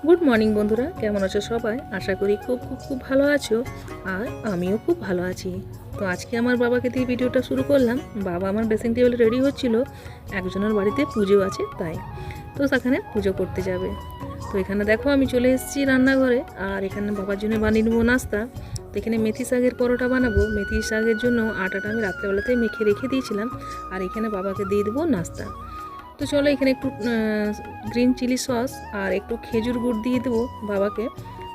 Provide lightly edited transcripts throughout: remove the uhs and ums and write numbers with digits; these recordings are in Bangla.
গুড মর্নিং বন্ধুরা, কেমন আছো সবাই? আশা করি খুব খুব খুব ভালো আছো। আর আমিও খুব ভালো আছি। তো আজকে আমার বাবাকে দিয়ে ভিডিওটা শুরু করলাম। বাবা আমার ড্রেসিং টেবিল রেডি হচ্ছিল, একজনের বাড়িতে পুজো আছে তাই। তো সেখানে পুজো করতে যাবে। তো এখানে দেখো আমি চলে এসেছি রান্নাঘরে, আর এখানে বাবার জন্য বানিয়ে নেবো নাস্তা। তো এখানে মেথি শাকের পরোটা বানাবো। মেথি শাকের জন্য আটাটা আমি রাত্রেবেলাতে মেখে রেখে দিয়েছিলাম, আর এখানে বাবাকে দিয়ে দেবো নাস্তা। তো চলো এখানে একটু গ্রিন চিলি সস আর একটু খেজুর গুড় দিয়ে দেবো বাবাকে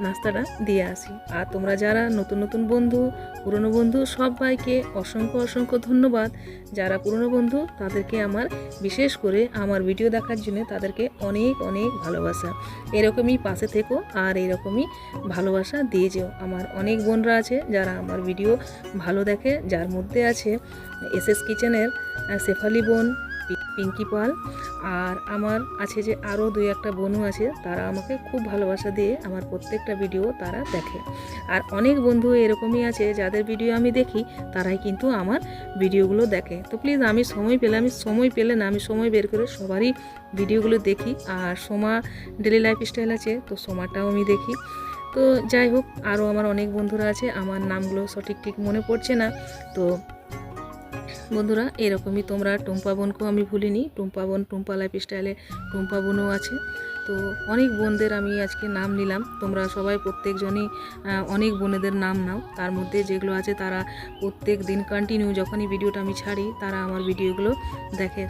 নাস্তাটা দিয়ে আসি। আর তোমরা যারা নতুন নতুন বন্ধু, পুরনো বন্ধু, সবাইকে অসংখ্য অসংখ্য ধন্যবাদ। যারা পুরনো বন্ধু তাদেরকে আমার বিশেষ করে আমার ভিডিও দেখার জন্য তাদেরকে অনেক অনেক ভালোবাসা। এরকমই পাশে থেকো আর এরকমই ভালোবাসা দিয়ে যেও। আমার অনেক বোনরা আছে যারা আমার ভিডিও ভালো দেখে, যার মধ্যে আছে এসএস কিচেনের শেফালি বোন, পিঙ্কি পাল, আর আমার আছে যে আরও দুই একটা বোনও আছে, তারা আমাকে খুব ভালোবাসা দিয়ে আমার প্রত্যেকটা ভিডিও তারা দেখে। আর অনেক বন্ধু এরকমই আছে যাদের ভিডিও আমি দেখি, তারাই কিন্তু আমার ভিডিওগুলো দেখে। তো প্লিজ আমি সময় পেলে না, আমি সময় বের করে সবারই ভিডিওগুলো দেখি। আর সোমা ডেলি লাইফস্টাইল আছে, তো সোমাটাও আমি দেখি। তো যাই হোক, আরও আমার অনেক বন্ধুরা আছে, আমার নামগুলো ঠিক মনে পড়ছে না। তো বন্ধুরা এরকমই তোমরা টুম্পা বোনকেও আমি ভুলিনি। টুম্পা বোন, টুম্পা লাইফস্টাইলে টুম্পা বোনও আছে। তো অনেক বোনদের আমি আজকে নাম নিলাম। তোমরা সবাই প্রত্যেকজনই অনেক বোনেদের নাম নাও। তার মধ্যে যেগুলো আছে তারা প্রত্যেক দিন কন্টিনিউ যখনই ভিডিওটা আমি ছাড়ি তারা আমার ভিডিওগুলো দেখে।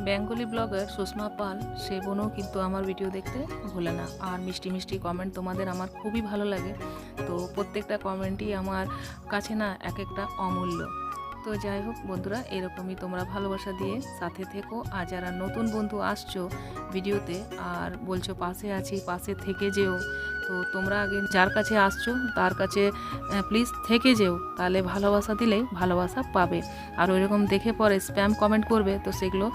বেঙ্গলি ব্লগার সুষমা পাল, সে বোনও কিন্তু আমার ভিডিও দেখতে ভুলে না। আর মিষ্টি মিষ্টি কমেন্ট তোমাদের আমার খুবই ভালো লাগে। তো প্রত্যেকটা কমেন্টই আমার কাছে না এক একটা অমূল্য। তো যাই হোক বন্ধুরা, এরকমই তোমরা ভালোবাসা দিয়ে সাথে থেকো। আর যারা নতুন বন্ধু আসছো ভিডিওতে আর বলছো পাশে আছি, পাশে থেকে যেও, তো তোমরা আগে যার কাছে আসছো তার কাছে প্লিজ থেকে যেও, তাহলে ভালোবাসা দিলেই ভালোবাসা পাবে। আর ওইরকম দেখে পরে স্প্যাম কমেন্ট করবে, তো সেগুলো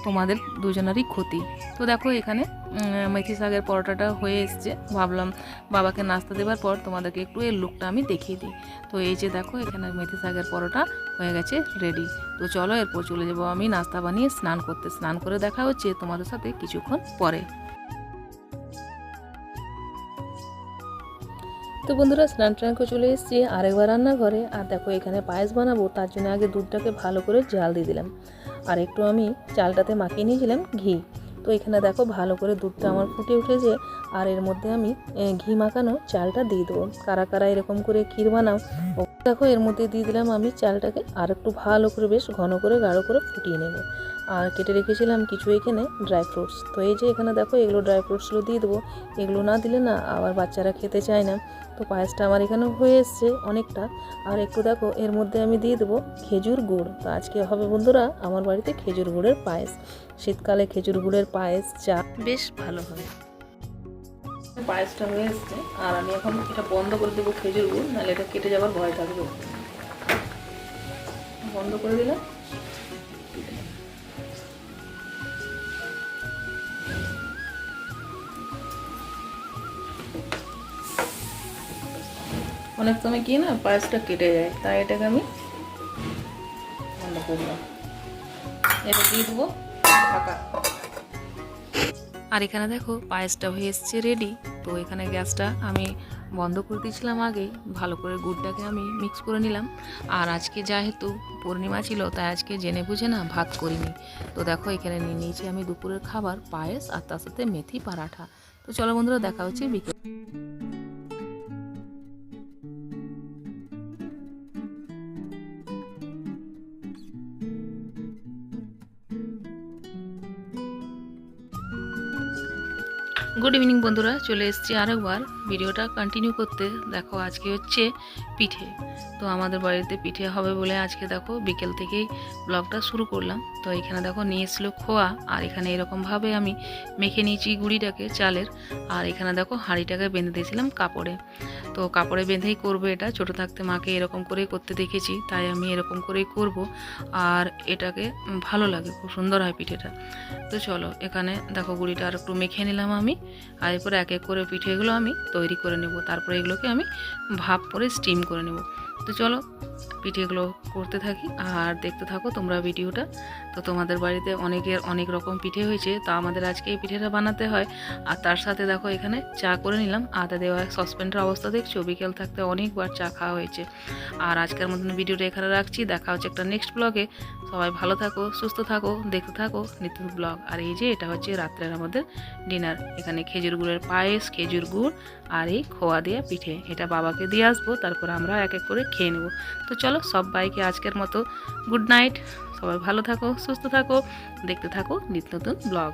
তোমাদের দুজনেরই ক্ষতি। তো দেখো এখানে মেথি শাকের পরোটাটা হয়ে এসছে। ভাবলাম বাবাকে নাস্তা দেওয়ার পর তোমাদেরকে একটু এর লুকটা আমি দেখিয়ে দিই। তো এই যে দেখো এখানে মেথি শাকের পরোটা হয়ে গেছে রেডি। তো চলো এরপর চলে যাবো আমি নাস্তা বানিয়ে স্নান করতে। স্নান করে দেখা হচ্ছে তোমাদের সাথে কিছুক্ষণ পরে। তো বন্ধুরা স্নান টান করে চলে এসেছি আরেকবার রান্নাঘরে। আর দেখো এখানে পায়েস বানাবো, তার জন্য আগে দুধটাকে ভালো করে জাল দিয়ে দিলাম, আর একটু আমি চালটাতে মাখিয়ে নিয়েছিলাম ঘি। তো এখানে দেখো ভালো করে দুধটা আমার ফুটে উঠেছে, আর এর মধ্যে আমি ঘি মাখানো চালটা দিয়ে দেবো। কারা কারা এরকম করে ক্ষীর বানাও, দেখো এর মধ্যে দিয়ে দিলাম আমি চালটাকে, আর একটু ভালো করে বেশ ঘন করে গাঢ় করে ফুটিয়ে নেব। আর কেটে রেখেছিলাম কিছু এখানে ড্রাই ফ্রুটস। তো এই যে এখানে দেখো এগুলো ড্রাই ফ্রুটসগুলো দিয়ে দেবো। এগুলো না দিলে না আবার বাচ্চারা খেতে চায় না। তো পায়েসটা আমার এখানে হয়ে এসছে অনেকটা। আর একটু দেখো এর মধ্যে আমি দিয়ে দেবো খেজুর গুড়। তো আজকে হবে বন্ধুরা আমার বাড়িতে খেজুর গুড়ের পায়েস। শীতকালে খেজুর গুড়ের পায়েস চা বেশ ভালো হয়। পায়েসটা হয়ে এসছে, আর আমি এখন এটা বন্ধ করে দেবো খেজুর গুড়, নাহলে এটা কেটে যাওয়ার ভয় থাকবে। বন্ধ করে দিলাম। অনেক সময় কি না পায়েসটা কেটে যায়, তাই এটাকে আমি বন্ধ করলাম। এবার দিয়ে দেবো ঢাকা। আর এখানে দেখো পায়েসটা হয়ে এসছে রেডি। তো এখানে গ্যাসটা আমি বন্ধ করে দিয়েছিলাম আগেই। ভালো করে গুড়টাকে আমি মিক্স করে নিলাম। আর আজকে যেহেতু পূর্ণিমা ছিল তাই আজকে জেনে বুঝে না ভাত করিনি। তো দেখো এখানে নিয়ে নিয়েছি আমি দুপুরের খাবার পায়েস, আর তার সাথে মেথি পরাঠা। তো চলো বন্ধুরা দেখা হচ্ছে বিকেল। গুড ইভিনিং বন্ধুরা, চলে এসেছি আরেকবার ভিডিওটা কন্টিনিউ করতে। দেখো আজকে হচ্ছে পিঠে। তো আমাদের বাড়িতে পিঠে হবে বলে আজকে দেখো বিকেল থেকেই ব্লগটা শুরু করলাম। তো এখানে দেখো নিয়ে এসেছিলো খোয়া, আর এখানে এরকমভাবে আমি মেখে নিয়েছি গুঁড়িটাকে চালের। আর এখানে দেখো হাঁড়িটাকে বেঁধে দিয়েছিলাম কাপড়ে। তো কাপড়ে বেঁধেই করবো এটা, ছোটো থাকতে মাকে এরকম করেই করতে দেখেছি, তাই আমি এরকম করেই করব। আর এটাকে ভালো লাগে, খুব সুন্দর হয় পিঠেটা। তো চলো এখানে দেখো গুঁড়িটা আর একটু মেখে নিলাম আমি। আর এরপর এক এক করে পিঠেগুলো আমি তৈরি করে নেব। তারপরে এগুলোকে আমি ভাপ করে স্টিম করে নেব। তো চলো পিঠেগুলো করতে থাকি আর দেখতে থাকো তোমরা ভিডিওটা। তো তোমাদের বাড়িতে অনেকের অনেক রকম পিঠে হয়েছে, তো আমাদের আজকে এই পিঠেটা বানাতে হয়। আর তার সাথে দেখো এখানে চা করে নিলাম, আদা দেওয়া সসপ্যানের অবস্থা দেখছো, বিকেল থাকতে অনেকবার চা খাওয়া হয়েছে। আর আজকের মতন ভিডিওটা এখানে রাখছি, দেখা হচ্ছে একটা নেক্সট ব্লগে। সবাই ভালো থাকো, সুস্থ থাকো, দেখতে থাকো নিত্য ব্লগ। আর এই যে এটা হচ্ছে রাত্রের আমাদের ডিনার, এখানে খেজুর গুড়ের পায়েস, খেজুর গুড় আর এই খোয়া দেওয়া পিঠে, এটা বাবাকে দিয়ে আসবো, তারপর আমরা এক এক করে খেয়ে নেবো। তো চলো সবাইকে আজকের মতো গুড নাইট, সবাই ভালো থাকো, সুস্থ থাকো, দেখতে থাকো নিত্য নতুন ব্লগ।